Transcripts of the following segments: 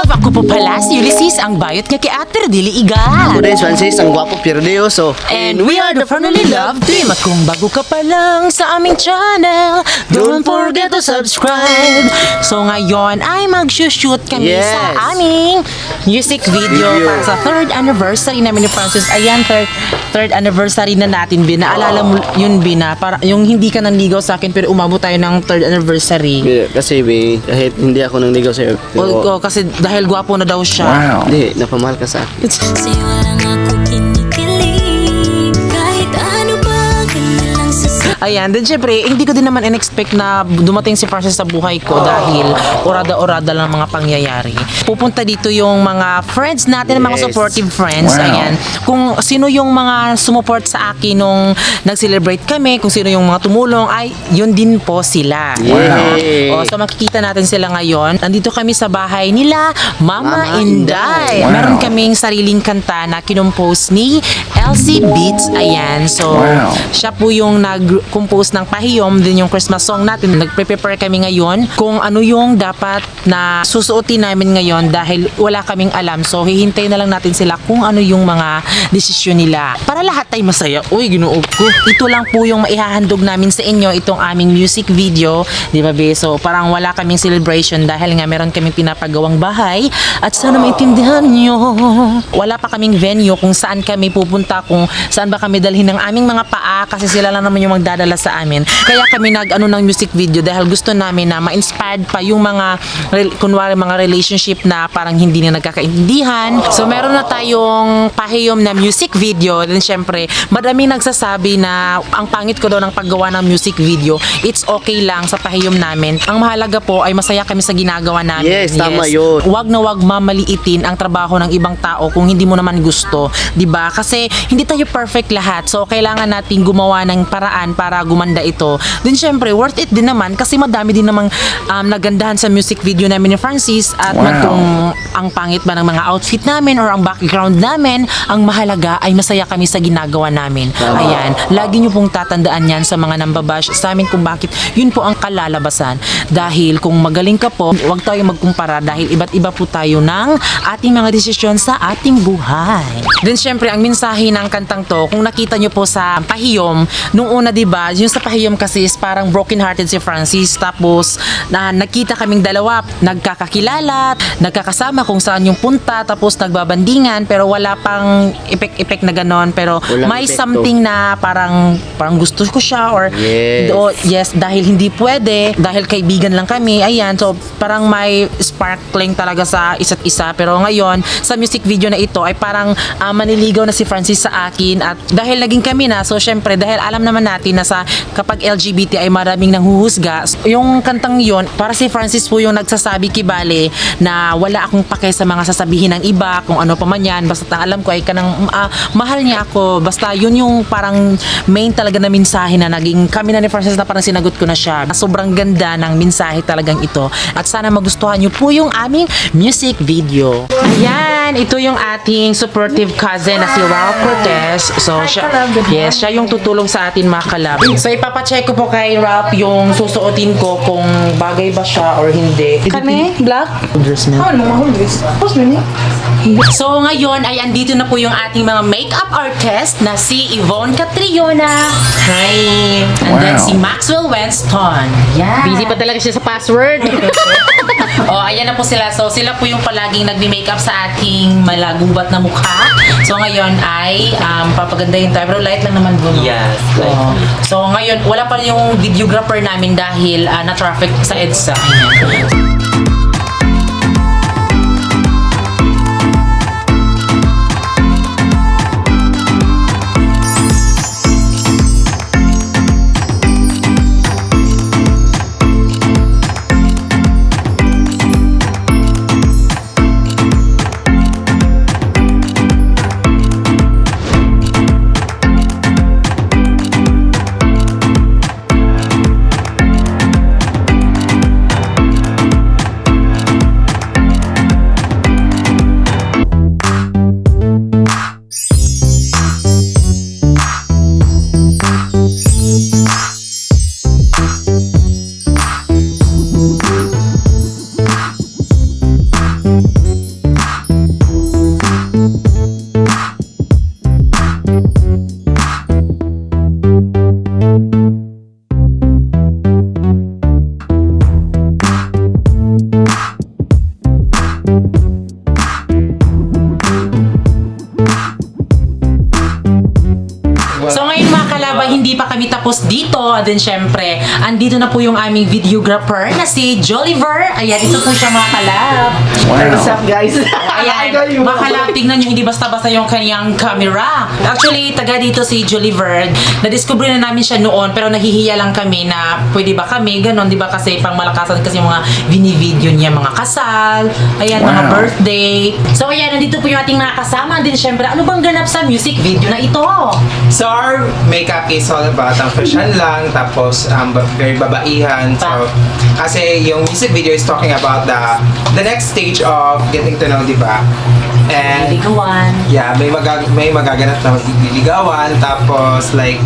Ako po pala si Ulysses, ang bayot nga kay Ater Dili Iga. Ako din, Francis, ang gwapo pero Dioso. And we are the Family Love Team. At kung bago ka pa lang sa aming channel, don't forget to subscribe. So ngayon ay mag-shoot kami sa aming music video para sa 3rd anniversary namin ni Francis. Ayan, third anniversary na natin, Bin. Naalala mo yun, Bin, para yung hindi ka nanligaw sa akin pero umabot tayo ng 3rd anniversary. Kasi, kahit hindi ako nanligaw sa'yo. Oo, kasi dahil gwapo na daw siya. Wow. Hindi, napamahal ka sa akin. Sa'yo lang ako kinikilig, kahit ano ba, ganyan lang sa Ayan, then syempre, hindi ko din naman in-expect na dumating si Francis sa buhay ko dahil orada-orada lang mga pangyayari. Pupunta dito yung mga friends natin, mga supportive friends. Wow. Ayan, kung sino yung mga sumuport sa akin nung nag-celebrate kami, kung sino yung mga tumulong, ay yun din po sila. Yay! O, so makikita natin sila ngayon. Nandito kami sa bahay nila, Mama Inday. Wow. Meron kaming sariling kanta na kinompose ni Elsie Beats. Ayan, so Wow. siya po yung nag-compose ng Pahiyom, din yung Christmas song natin. Nagpe-prepare kami ngayon kung ano yung dapat na susuotin namin ngayon dahil wala kaming alam. So hihintayin na lang natin sila kung ano yung mga desisyon nila. Para lahat ay masaya. Uy, ginuog ko. Ito lang po yung maihahandog namin sa inyo, itong aming music video. Di ba, Be? So parang wala kaming celebration dahil nga meron kaming pinapagawang bahay at sana maintindihan nyo. Wala pa kaming venue kung saan kami pupunta, kung saan ba kami dalhin ng aming mga paa kasi sila lang naman yung magdadala sa amin. Kaya kami nag-ano ng music video dahil gusto namin na ma-inspired pa yung mga kunwari mga relationship na parang hindi na nagkakaintindihan. So meron na tayong Pahiyom na music video. Then syempre, madaming nagsasabi na ang pangit ko daw ng paggawa ng music video. It's okay lang sa Pahiyom namin. Ang mahalaga po ay masaya kami sa ginagawa namin. Yes, tama yun. Wag na wag mamaliitin ang trabaho ng ibang tao kung hindi mo naman gusto, 'di ba? Kasi hindi tayo perfect lahat. So kailangan nating gumawa ng paraan para gumanda ito. Then syempre, worth it din naman kasi madami din namang nagandahan sa music video namin ni Francis at kung ang pangit ba ng mga outfit namin or ang background namin, ang mahalaga ay masaya kami sa ginagawa namin. Ayan, lagi nyo pong tatandaan yan sa mga nambabash sa amin kung bakit yun po ang kalalabasan. Dahil kung magaling ka po, huwag tayo magkumpara dahil iba't iba po tayo ng ating mga desisyon sa ating buhay. Then syempre, ang mensahe ng kantang to, kung nakita nyo po sa Pahiyom, nung una, diba, yung sa Pahiyom kasi is parang broken hearted si Francis, tapos nakita kaming dalawa, nagkakakilala, nagkakasama kung saan yung punta, tapos nagbabandingan, pero wala pang epek-epek na ganon, pero walang may epekto. something na parang gusto ko siya or yes, dahil hindi pwede, dahil kaibigan lang kami, ayan, so parang may sparkling talaga sa isa't isa. Pero ngayon, sa music video na ito ay parang maniligaw na si Francis sa akin at dahil naging kami na, so syempre, dahil alam naman natin na sa kapag LGBT ay maraming nanghuhusga, yung kantang yon para si Francis po yung nagsasabi kibale na wala akong pake sa mga sasabihin ng iba, kung ano pa man yan, basta alam ko ay kanang mahal niya ako, basta yun yung parang main talaga na mensahe na naging kami na ni Francis na parang sinagot ko na siya. Sobrang ganda ng mensahe talagang ito at sana magustuhan nyo po yung aming music video. Ayan, ito yung ating supportive cousin na si Ralph Cortez. So siya yung tutulong sa atin mga kalab. So ipapacheck ko po kay Ralph yung susuotin ko kung bagay ba siya or hindi. Kami? Black? Dress na. Ano mga hundreds? Tapos mo niya? So ngayon ay andito na po yung ating mga makeup artist na si Yvonne Catriona. Hi! And then si Maxwell Winston. Yeah. Busy pa talaga siya sa password. Oh, ayan na po sila. So sila po yung palaging nagme-makeup sa ating malagubat na mukha. So ngayon ay papagandahin tayo. Pero light lang naman po. Yes. So ngayon wala pa yung videographer namin dahil na-traffic sa EDSA. Ayan. pa kami tapos dito. And then syempre, andito na po yung aming videographer na si Jolliver. Ayan, ito po siya mga kalab. What's up, guys? Ayan, mga kalab, tingnan nyo, hindi basta-basta yung kanyang camera. Actually, taga dito si Jolliver. Na-discover na namin siya noon, pero nahihiya lang kami na pwede ba kami, ganon, di ba? Kasi pang malakasan kasi yung mga video niya, mga kasal, ayan, mga birthday. So ayan, nandito po yung ating mga kasama. Din syempre, ano bang ganap sa music video na ito? So our makeup is all about ang fashion lang, tapos very babaihan. So, kasi yung music video is talking about the next stage of getting to know, di ba? And Ligawan. yeah, may magaganap na magliligawan, tapos like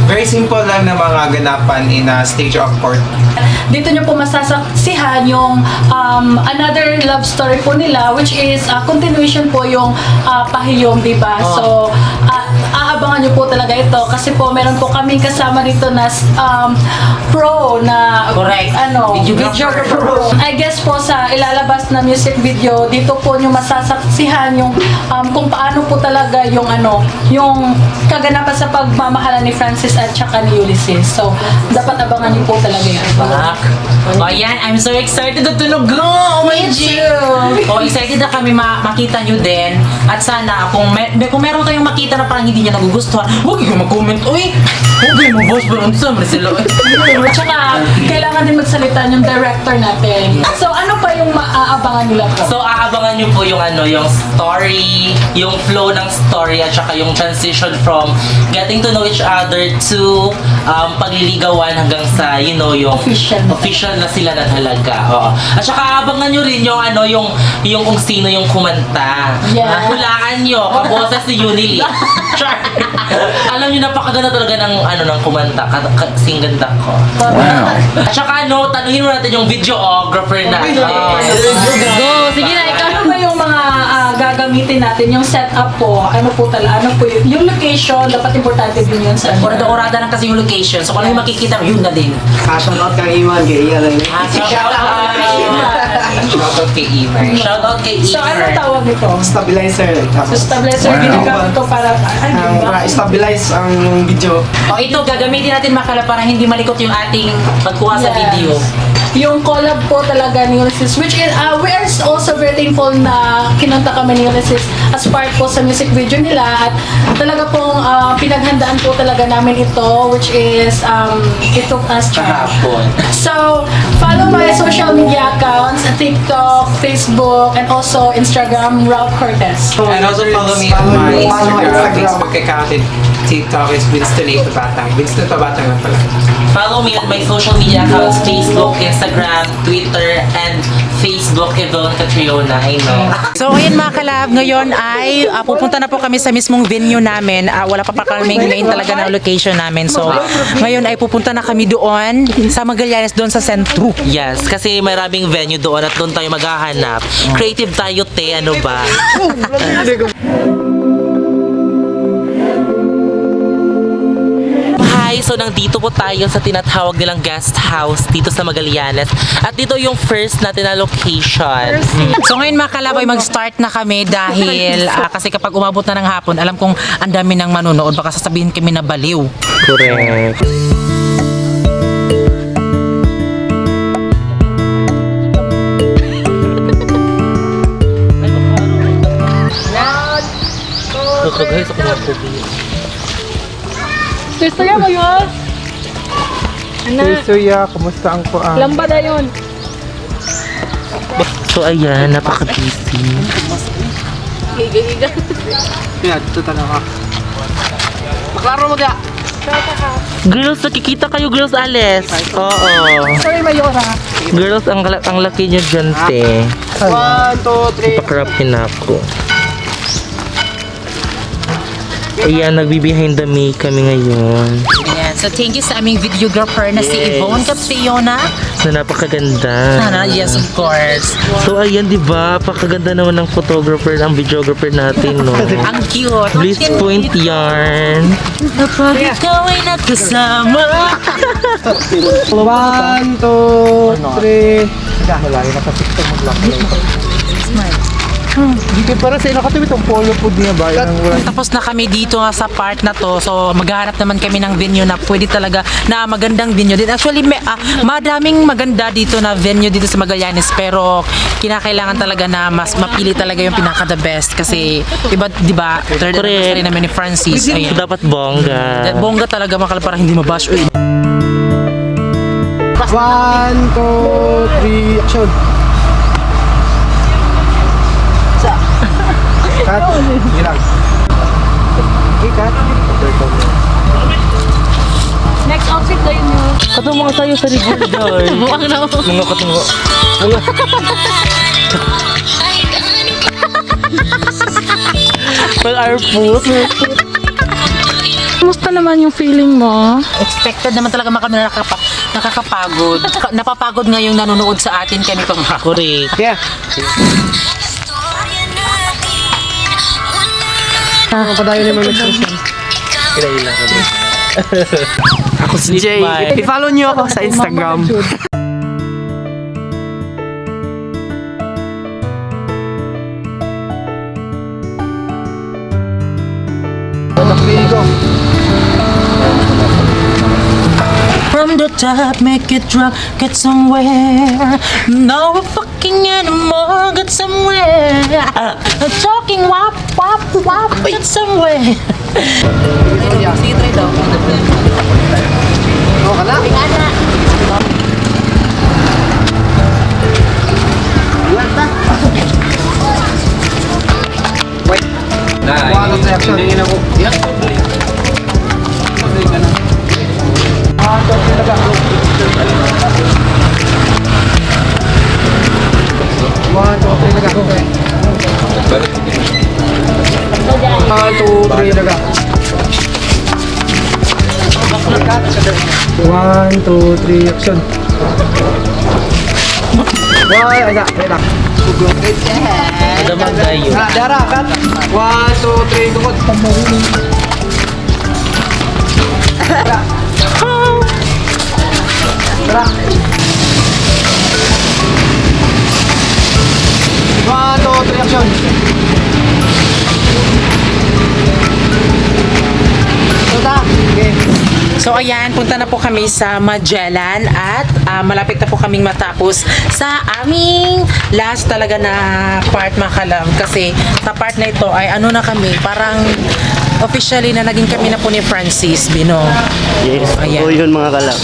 very simple lang na mga ganapan in a stage of court. Dito nyo po masasaksihan yung another love story po nila, which is continuation po yung pahiyom, di ba? Oh. So, aabangan nyo po talaga ito kasi po meron po kaming kasama dito na pro na Correct. videographer pro. I guess po sa ilalabas na music video, dito po nyo masasaksihan yung kung paano po talaga yung yung kaganapan sa pagmamahalan ni Francis at saka ni Ulysses. So, dapat abangan nyo po talaga yan. Back. O yan, I'm so excited na tunog. Oh my God! O, excited na kami makita nyo din. At sana, kung meron kayong makita na parang hindi nyo nagugustuhan, huwag kayong mag-comment. Uy! Huwag kayong mag-boss ba nun sa Marcelo? At saka, kailangan din magsalita yung director natin. So, ano pa yung maaabangan nila po? So, aabangan nyo po yung yung story, yung flow ng story, at saka yung transition from getting to know each other to pagliligawan hanggang sa, yung official na sila na talaga. Oo. At saka, abangan nyo rin yung yung kung sino yung kumanta. Yeah. Hulaan nyo, kaboses si Unili. Char! Alam nyo, napakaganda talaga ng kumanta. Kasing ganda ko. At saka, tanungin mo natin yung videographer natin. Go! Sige na, ikaw ano ba yung mga gagamitin natin? Yung setup po, ano po yung location, dapat importante din yun sa Orada lang kasi yung location. So, kung ano yung makikita, yun na din. Shoutout kang Iman, kay Ian. Shoutout kay Imer. Shoutout kay So, ano tawag ito? Stabilizer. So, stabilizer, ginagamit ko para Stabilize ang video. O, ito, gagamitin natin makala para hindi malikot yung ating pagkuha sa Yes. video. Yung collab po talaga ni Ulysses, which is, we are also very thankful na kinanta kami ni Ulysses as part po sa music video nila at talaga pong pinaghandaan po talaga namin ito, which is, it took us time. Kahapon. So, follow my social media accounts, TikTok, Facebook, and also Instagram, Ralph Cortez. And also follow me on my Instagram, Facebook account, and TikTok is Winston A. Tabatang. Winston Tabatang lang pala. Follow me on my social media accounts, Facebook, Instagram, Twitter, and Facebook, Yvonne Catriona. I know. So, ayun mga kalab, ngayon ay pupunta na po kami sa mismong venue namin. Wala pa kaming main talaga na location namin. So, ngayon ay pupunta na kami doon sa Magallanes, doon sa sentro. Yes, kasi maraming venue doon at doon tayo maghahanap. Creative tayo, te. Ano ba? Hi! So, nandito po tayo sa tinatawag nilang guest house dito sa Magallanes. At dito yung first natin na location. So, ngayon mga kalab ay mag-start na kami dahil kasi kapag umabot na ng hapon, alam kong ang dami ng manonood. Baka sasabihin kami na baliw. Correct. So guys, ako na po. Sister mo yun? Suya, kumusta ang kuan? Lamba na yun. So ayan, napaka-busy. Kaya, dito talaga. Maklaro mo kaya. Girls, nakikita kayo girls, Ales. Oo. Sorry, Mayora. Girls, ang laki niya dyan, te. 1, 2, 3. Ipakrapin ako. Ayan, nagbe-behind the make kami ngayon. Ayan. So, thank you sa aming videographer na si Yvonne Catriona. Na napakaganda. Yes, of course. So ayan, di ba? Pakaganda naman ng photographer, ang videographer natin, no? Ang cute. Bliss Point yarn. Kapag ikaw ay nakasama. 1, 2, 3. Malayo na kasi ito mag-lock. Hindi para sa nakatawid ang polo food niya ba? Tapos na kami dito nga sa part na to. So maghahanap naman kami ng venue na pwede talaga na magandang venue din. Actually madaming maganda dito na venue dito sa Magallanes, pero kinakailangan talaga na mas mapili talaga yung pinaka the best kasi iba, di ba? Third anniversary namin ni Francis. Ayan. Dapat bongga. Bongga talaga makal para hindi mabash. Uy. 1, 2, 3, action! Cut. Sige lang. Okay, cut. Next outfit daw yun yun. Katungo ka tayo sa Rigordor. Buwang na ako. Tungo ka tungo. Pag-arput. Kumusta naman yung feeling mo? Expected naman talaga kami na nakakapagod. Napapagod nga yung nanonood sa atin kami pang Correct. Yeah. Ako pa tayo naman mag-session. Ako si Jay. I-follow niyo ako sa Instagram. From the top, make it drop, get somewhere. No fucking anymore, get somewhere. Talking wap, wap, wap, get somewhere. Sige, try daw. Oo ka na? Wait. One of the action. One, two, three, laga. One, two, three, laga. One, two, three, action. One, ay na, Damag tayo. Dara, cut. One, two, three, tukod. Dara. One, two, three, action. Okay. So ayan, punta na po kami sa Magellan at malapit na po kaming matapos sa aming last talaga na part, mga kalam. Kasi sa part na ito ay ano na kami, parang officially na naging kami na po ni Francis Bino. Yes, Ayan. so yun mga kalab.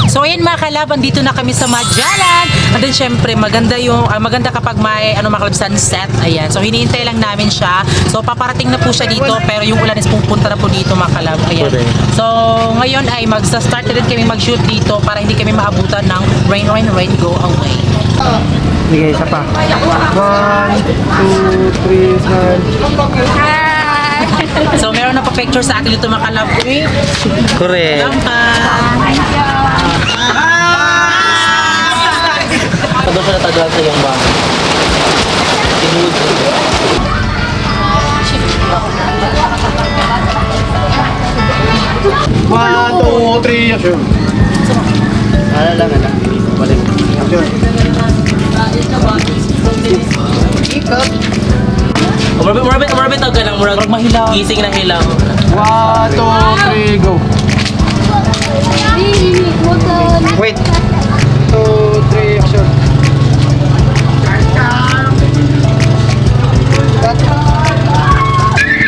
So ayan mga kalab, dito na kami sa Magellan. And then syempre maganda yung maganda kapag may mga kalab sunset. Ayan. So hinihintay lang namin siya. So paparating na po siya dito pero yung ulan is pupunta na po dito, mga kalab. Ayan. So ngayon ay magsa-start na rin kami mag-shoot dito para hindi kami maabutan ng rain, go away. Sige, isa pa. One, two, three, smile. So meron na pa picture sa atin dito, mga kalab. Correct. Pagod sa natagalan sa iyong ba? One, two, three, action. Ala lang. Balik. Action. Murabit ka lang. Murag mahilaw. Gising na hilaw. One, two, three, go. Wait. Two, three, action. Cut.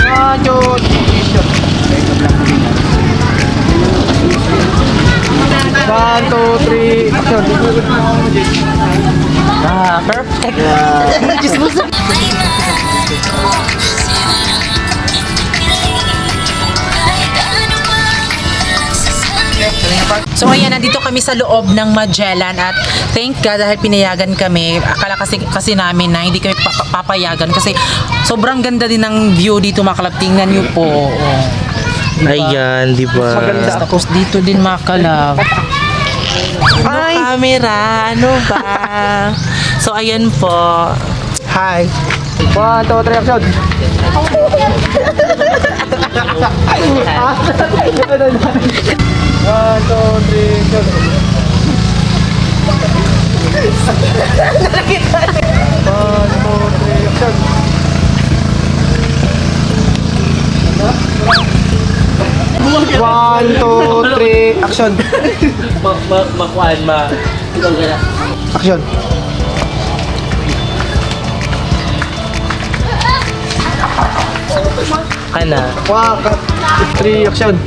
One, two, three, action. One, two, three, action. Perfect. So ayan, nandito kami sa loob ng Magellan at thank God dahil pinayagan kami. Akala kasi namin na hindi kami papayagan kasi sobrang ganda din ng view dito, mga kalab. Tingnan niyo po. Oh. Diba? Ayan, di ba? Tapos dito din, mga kalab. Ay! Camera, ano ba? So ayan po. Hi. One, two, three, action. One, two, three, action. One, two, three, action. 1, 2, 3, action. Makuan, ikaw gana. Action. Kana. 1, 3, action.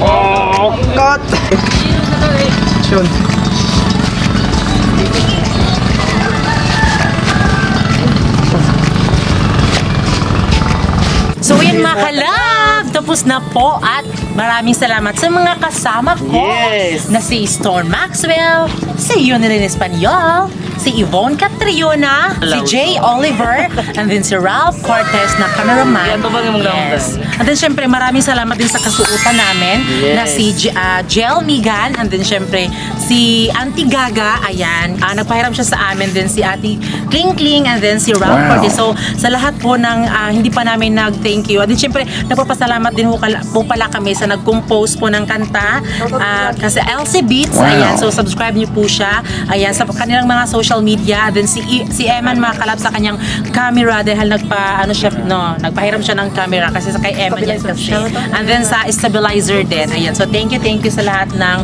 Oh, cut. Action. So yun mga kalab, tapos na po at maraming salamat sa mga kasama ko Yes. na si Storm Maxwell, si Yunilin Espanyol, si Yvonne Catriona, si Jay Oliver, and then si Ralph Cortez na cameraman. Yan to ba yung mga Yes. And then syempre maraming salamat din sa kasuotan namin na si Jel Migan, and then syempre si Auntie Gaga, ayan, nagpahiram siya sa amin, then si Ate Kling Kling, and then si Ralph Cortez. So sa lahat po ng hindi pa namin nag-thank you. At then syempre nagpapasalamat din po pala kami sa nag-compose po ng kanta kasi LC Beats, ayan. So subscribe niyo po siya, ayan, sa kanilang mga social media. Then si Eman mga kalab sa kanyang camera dahil nagpahiram siya ng camera kasi sa kay Eman yan kasi. And then sa stabilizer din, ayan. So thank you sa lahat ng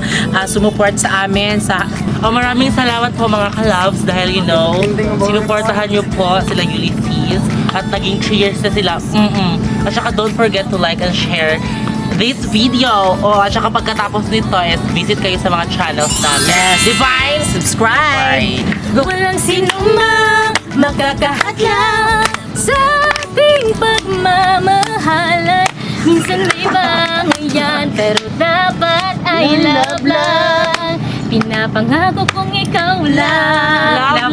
sumuport sa amin sa Maraming salamat po mga kalabs dahil sinuportahan niyo po sila Ulysses at naging 3 years na sila. At saka don't forget to like and share this video. At saka pagkatapos nito is visit kayo sa mga channels namin. Yes. Divine! subscribe. Walang sinumang makakahadlang sa ating pagmamahalan. Minsan may bangayan, pero dapat ay love lang. Pinapangako kong ikaw lang. Love